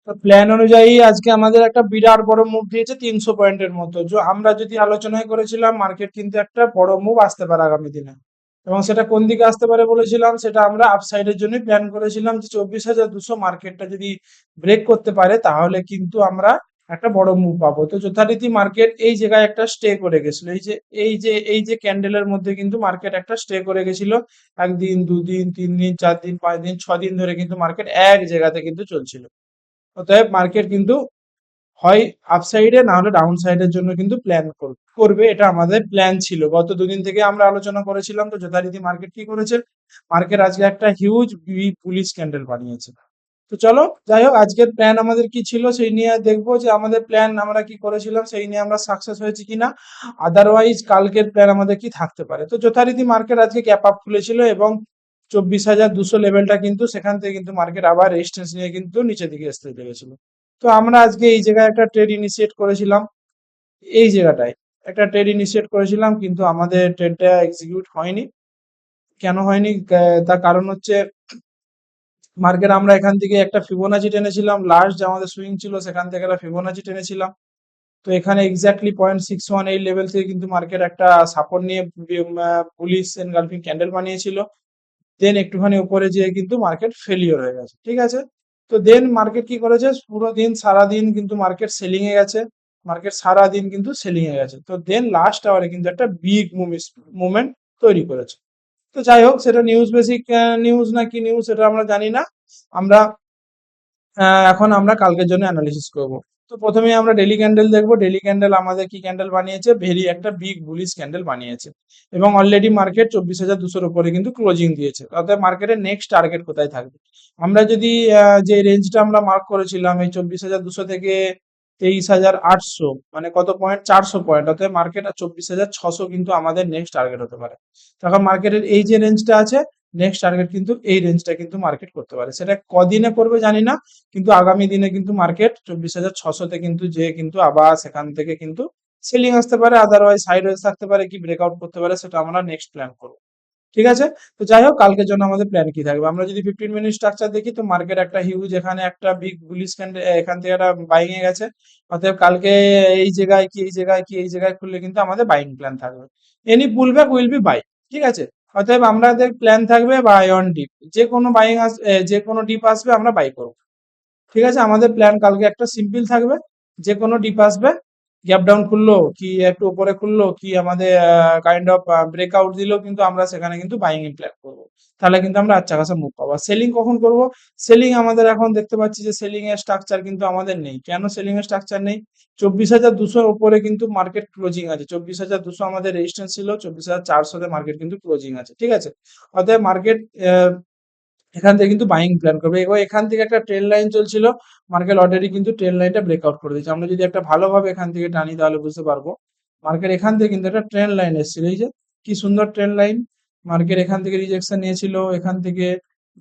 তো প্ল্যান অনুযায়ী আজকে আমাদের একটা বিরাট বড় মুভ দিয়েছে 300 পয়েন্টের মতো। আমরা যদি আলোচনায় করেছিলাম মার্কেট কিন্তু একটা বড় মুভ আসতে পারে আগামী দিনে, এবং সেটা কোন দিকে আসতে পারে বলেছিলাম, সেটা আমরা আপসাইডের জন্য প্ল্যান করেছিলাম যে 24,200 মার্কেটটা যদি ব্রেক করতে পারে তাহলে কিন্তু আমরা একটা বড় মুভ পাবো। তো যথারীতি মার্কেট এই জায়গায় একটা স্টে করে গেছিল, এই যে ক্যান্ডেলের মধ্যে কিন্তু মার্কেট একটা স্টে করে গেছিল। একদিন, দুদিন, 3 দিন, 4 দিন, 5 দিন, 6 দিন ধরে কিন্তু মার্কেট এক জায়গাতে কিন্তু চলছিল। অতএব মার্কেট কিন্তু হয় আপসাইডে না হলে ডাউন সাইডের জন্য কিন্তু প্ল্যান করবে, এটা আমাদের প্ল্যান ছিল। গত দুদিন থেকে আমরা আলোচনা করেছিলাম। তো যথারীতি মার্কেট কি করেছে, মার্কেট আজকে একটা হিউজ বুলিশ ক্যান্ডেল বানিয়েছে। তো চলো, যাই হোক, আজকের প্ল্যান আমাদের কি ছিল সেই নিয়ে দেখবো যে আমাদের প্ল্যান আমরা কি করেছিলাম সেই নিয়ে আমরা সাকসেস হয়েছি কিনা, আদারওয়াইজ কালকের প্ল্যান আমাদের কি থাকতে পারে। তো যথারীতি মার্কেট আজকে ক্যাপ আপ খুলেছিল এবং 24,200 লেভেলটা কিন্তু সেখান থেকে কিন্তু মার্কেট আবার রেজিস্ট্যান্স নিয়ে কিন্তু নিচের দিকে আসতে লেগেছিল। তো আমরা আজকে এই জায়গায় একটা ট্রেড ইনিশিয়েট করেছিলাম, এই জায়গাটায় একটা ট্রেড ইনিশিয়েট করেছিলাম, কিন্তু আমাদের ট্রেডটা এক্সিকিউট হয়নি। কেন হয়নি? তার কারণ হচ্ছে মার্কেট আমরা এখান থেকে একটা ফিবোনাচি টেনেছিলাম, লাস্ট যে আমাদের সুইং ছিল সেখান থেকে একটা ফিবোনাচি টেনেছিলাম। তো এখানে এক্স্যাক্টলি 0.61 এই লেভেল থেকে কিন্তু মার্কেট একটা সাপোর্ট নিয়ে বুলিশ এনগালফিং ক্যান্ডেল বানিয়েছিল। দেন একটুখানি উপরে যেয়ে কিন্তু মার্কেট ফেলিওর হয়ে গেছে, ঠিক আছে। তো দেন মার্কেট কি করেছে, পুরো দিন সারাদিন কিন্তু মার্কেট সেলিং এ গেছে, মার্কেট সারাদিন কিন্তু সেলিং এ গেছে। তো দেন লাস্ট আওয়ারে কিন্তু একটা বিগ মুভমেন্ট তৈরি করেছে। তো যাই হোক, সেটা নিউজ বেসিক নিউজ না কি নিউজ সেটা আমরা জানি না। আমরা এখন আমরা কালকের জন্য অ্যানালিসিস করব। তো প্রথমে আমরা ডেলি ক্যান্ডেল দেখবো। ডেলি ক্যান্ডেল আমাদের কি ক্যান্ডেল বানিয়েছে, ভেরি একটা বিগ বুলিশ ক্যান্ডেল বানিয়েছে, এবং অলরেডি মার্কেট 24,200-র উপরে কিন্তু ক্লোজিং দিয়েছে। অর্থাৎ মার্কেটের নেক্সট টার্গেট কোথায় থাকবে, আমরা যদি যে রেঞ্জটা আমরা মার্ক করেছিলাম এই 24,200 থেকে 23,800, মানে কত পয়েন্ট, 400 পয়েন্ট, অর্থাৎ মার্কেট আর 24,600 কিন্তু আমাদের নেক্সট টার্গেট হতে পারে। তখন মার্কেটের এই যে রেঞ্জটা আছে, নেক্সট টার্গেট কিন্তু এই রেঞ্জটা কিন্তু মার্কেট করতে পারে। সেটা কদিনে করবে জানি না, কিন্তু আগামী দিনে কিন্তু মার্কেট 24,600-তে কিন্তু যে কিন্তু আবার সেখান থেকে কিন্তু সেলিং আসতে পারে, আদারওয়াইজ সাইডওয়েজ থাকতে পারে, কি ব্রেকআউট করতে পারে সেটা আমরা নেক্সট প্ল্যান করবো, ঠিক আছে। তো যাই হোক, কালকের জন্য আমাদের প্ল্যান কি থাকবে, আমরা যদি 15 মিনিট স্ট্রাকচার দেখি তো মার্কেট একটা হিউজ এখানে একটা বিগ বুলিশ ক্যান্ডেল এখান থেকে একটা বাইং এ গেছে। অতএব কালকে এই জায়গায় কি এই জায়গায় কি এই জায়গায় খুললে কিন্তু আমাদের বাইং প্ল্যান থাকবে। Any pull back will be buy, ঠিক আছে। অতএব আমাদের প্ল্যান থাকবে বাই অন ডিপ, যে কোনো বাইং যে কোনো ডিপ আসবে আমরা বাই করবো, ঠিক আছে। আমাদের প্ল্যান কালকে একটা সিম্পল থাকবে, যে কোনো ডিপ আসবে, গ্যাপ ডাউন খুললো কি একটু উপরে খুললো কি আমাদের কাইন্ড অফ ব্রেকআউট দিলো, কিন্তু আমরা সেখানে কিন্তু বাইং এর প্ল্যান করবো। তাহলে কিন্তু আমরা আচ্ছা খাসা মুভ পাবো। সেলিং কখন করব, সেলিং আমাদের এখন দেখতে পাচ্ছি যে সেলিং এর স্ট্রাকচার কিন্তু আমাদের নেই। কেন সেলিং এর স্ট্রাকচার নেই, 24,200-র উপরে কিন্তু মার্কেট ক্লোজিং আছে, 24,200 আমাদের রেজিস্ট্যান্স ছিল, 24,400-তে মার্কেট কিন্তু ক্লোজিং আছে, ঠিক আছে। অতএব মার্কেট এখান থেকে কিন্তু বাইং প্ল্যান করবে। এবার এখান থেকে একটা ট্রেন লাইন চলছিল, মার্কেট অলরেডি কিন্তু ট্রেন লাইনটা ব্রেকআউট করে দিয়েছে। আমরা যদি একটা ভালোভাবে এখান থেকে টানি তাহলে বুঝতে পারবো মার্কেট এখান থেকে কিন্তু একটা ট্রেন লাইন এসেছিল, এই যে কি সুন্দর ট্রেন লাইন। মার্কেট এখান থেকে রিজেকশন নিয়েছিল, এখান থেকে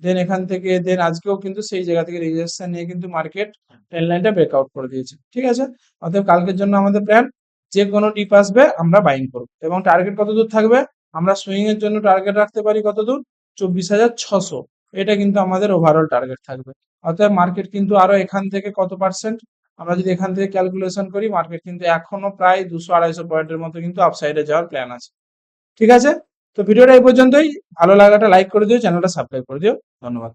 দেন এখান থেকে দেন আজকেও কিন্তু সেই জায়গা থেকে রিজেকশন নিয়ে কিন্তু মার্কেট ট্রেন লাইনটা ব্রেকআউট করে দিয়েছে, ঠিক আছে। অতএব কালকের জন্য আমাদের প্ল্যান, যে কোনো ডিপ আসবে আমরা বাইং করবো, এবং টার্গেট কত দূর থাকবে, আমরা সুইং এর জন্য টার্গেট রাখতে পারি কত দূর, 24,600, এটা কিন্তু আমাদের ওভারঅল টার্গেট থাকবে। অতএব মার্কেট কিন্তু আরো এখান থেকে কত পার্সেন্ট, আমরা যদি এখান থেকে ক্যালকুলেশন করি মার্কেট কিন্তু এখনো প্রায় 200-250 পয়েন্টের মতো কিন্তু আপসাইডে যাওয়ার প্ল্যান আছে, ঠিক আছে। তো ভিডিওটা এই পর্যন্তই, ভালো লাগাটা লাইক করে দিও, চ্যানেলটা সাবস্ক্রাইব করে দিও, ধন্যবাদ।